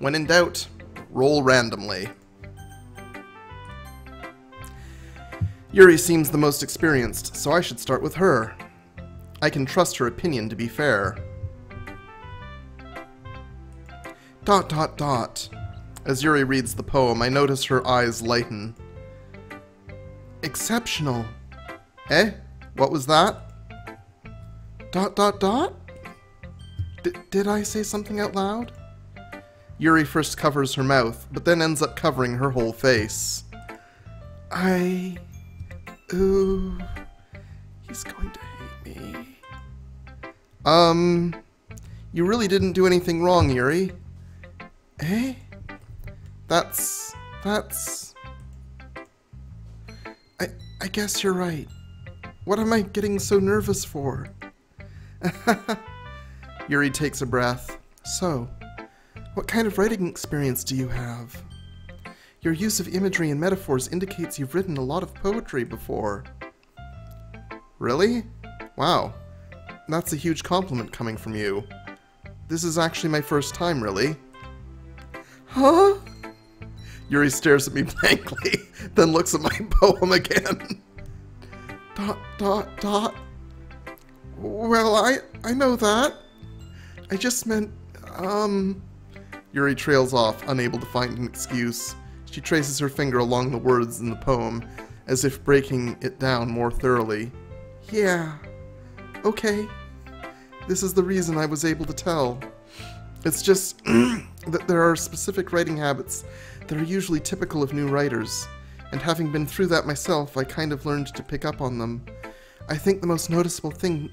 Speaker 1: When in doubt, roll randomly. Yuri seems the most experienced, so I should start with her. I can trust her opinion to be fair. ... As Yuri reads the poem, I notice her eyes lighten. Exceptional. Eh? What was that? ... Did I say something out loud? Yuri first covers her mouth, but then ends up covering her whole face. Ooh. He's going to hate me. You really didn't do anything wrong, Yuri. Eh? That's... I guess you're right. What am I getting so nervous for? Yuri takes a breath. So, what kind of writing experience do you have? Your use of imagery and metaphors indicates you've written a lot of poetry before. Really? Wow. That's a huge compliment coming from you. This is actually my first time, really. Huh? Yuri stares at me blankly, then looks at my poem again. ... Well, I know that. I just meant, Yuri trails off, unable to find an excuse. She traces her finger along the words in the poem, as if breaking it down more thoroughly. Yeah. Okay. This is the reason I was able to tell. It's just that there are specific writing habits that are usually typical of new writers. and having been through that myself, I kind of learned to pick up on them. I think the most noticeable thing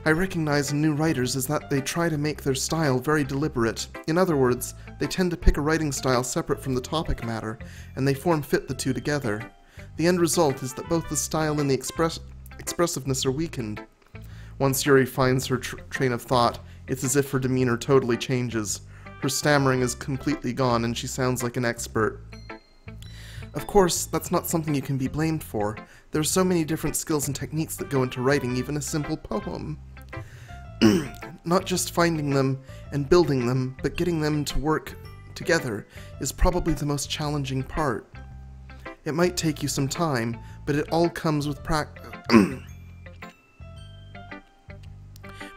Speaker 1: I recognize in new writers is that they try to make their style very deliberate. In other words, they tend to pick a writing style separate from the topic matter, and they form-fit the two together. The end result is that both the style and the expressiveness are weakened. Once Yuri finds her train of thought, it's as if her demeanor totally changes. Her stammering is completely gone, and she sounds like an expert. Of course, that's not something you can be blamed for. There are so many different skills and techniques that go into writing even a simple poem. Not just finding them and building them, but getting them to work together is probably the most challenging part. It might take you some time, but it all comes with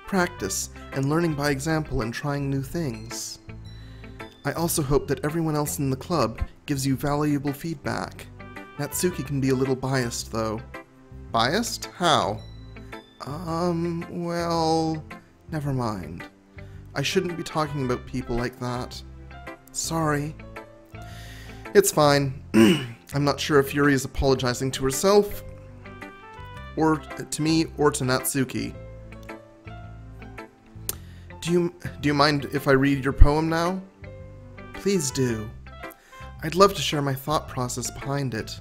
Speaker 1: practice and learning by example and trying new things. I also hope that everyone else in the club gives you valuable feedback. Natsuki can be a little biased, though. Biased? How? Well, never mind. I shouldn't be talking about people like that. Sorry. It's fine. I'm not sure if Yuri is apologizing to herself, or to me, or to Natsuki. Do you mind if I read your poem now? Please do. I'd love to share my thought process behind it.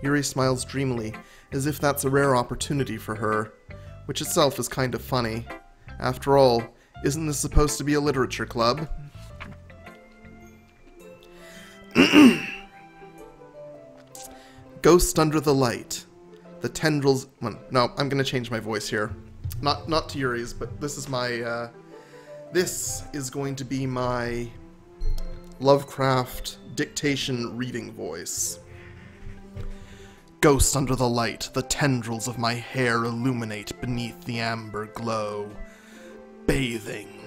Speaker 1: Yuri smiles dreamily, as if that's a rare opportunity for her, which itself is kind of funny. After all, isn't this supposed to be a literature club? Ghost under the light. The tendrils... Well, no, I'm gonna change my voice here. Not to Yuri's, but this is my, this is going to be my Lovecraft dictation reading voice. Ghost under the light, the tendrils of my hair illuminate beneath the amber glow. Bathing.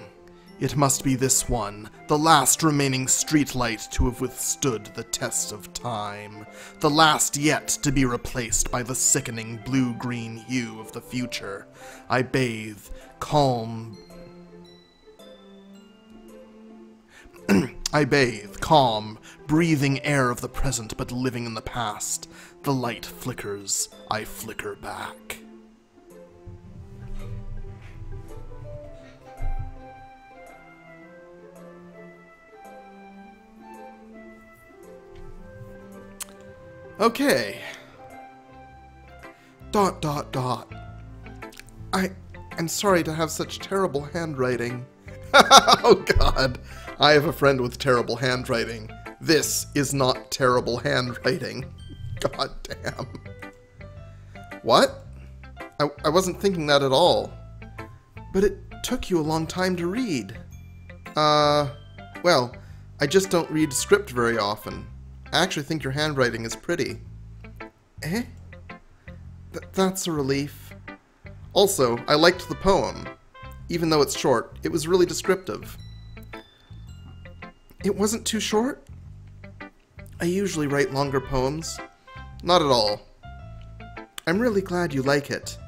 Speaker 1: It must be this one, the last remaining streetlight to have withstood the test of time. The last yet to be replaced by the sickening blue-green hue of the future. I bathe, calm... I bathe, calm, breathing air of the present but living in the past. The light flickers, I flicker back. Okay. ... I'm sorry to have such terrible handwriting. Oh god, I have a friend with terrible handwriting. This is not terrible handwriting. God damn. What? I wasn't thinking that at all. But it took you a long time to read. Well, I just don't read script very often. I actually think your handwriting is pretty. Eh? That's a relief. Also, I liked the poem. Even though it's short, it was really descriptive. It wasn't too short? I usually write longer poems. Not at all. I'm really glad you like it.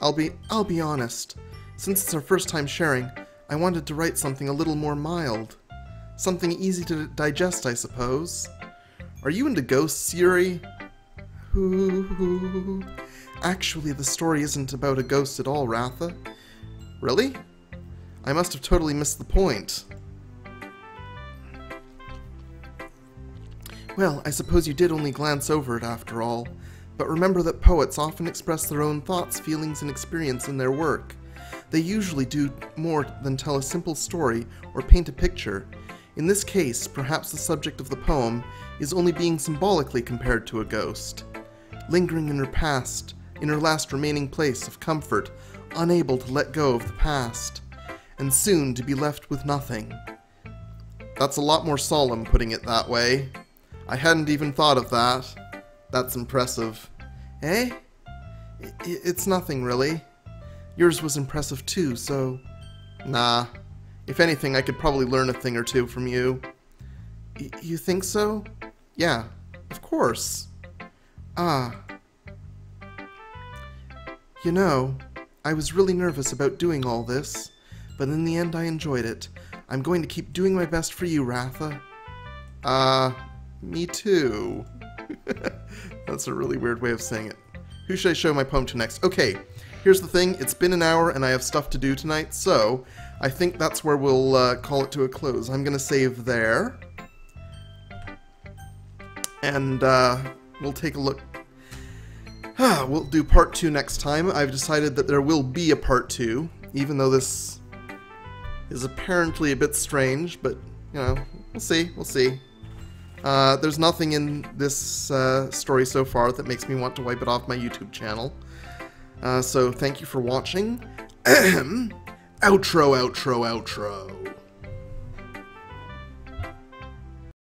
Speaker 1: I'll be honest. Since it's our first time sharing, I wanted to write something a little more mild. Something easy to digest, I suppose. Are you into ghosts, Yuri? Ooh. Actually, the story isn't about a ghost at all, Ratha. Really? I must have totally missed the point. Well, I suppose you did only glance over it after all. But remember that poets often express their own thoughts, feelings, and experience in their work. They usually do more than tell a simple story or paint a picture. In this case, perhaps the subject of the poem is only being symbolically compared to a ghost, lingering in her past, in her last remaining place of comfort, unable to let go of the past, and soon to be left with nothing. That's a lot more solemn, putting it that way. I hadn't even thought of that. That's impressive. Eh? It's nothing, really. Yours was impressive too, so... Nah. If anything, I could probably learn a thing or two from you. You think so? Yeah, of course. Ah. You know, I was really nervous about doing all this, but in the end I enjoyed it. I'm going to keep doing my best for you, Ratha. Me too. That's a really weird way of saying it. Who should I show my poem to next? Okay, here's the thing. It's been an hour and I have stuff to do tonight, so I think that's where we'll call it to a close. I'm going to save there. And we'll take a look. We'll do part 2 next time. I've decided that there will be a part 2, even though this is apparently a bit strange, but, you know, we'll see, we'll see. There's nothing in this story so far that makes me want to wipe it off my YouTube channel. So thank you for watching. Outro, outro, outro.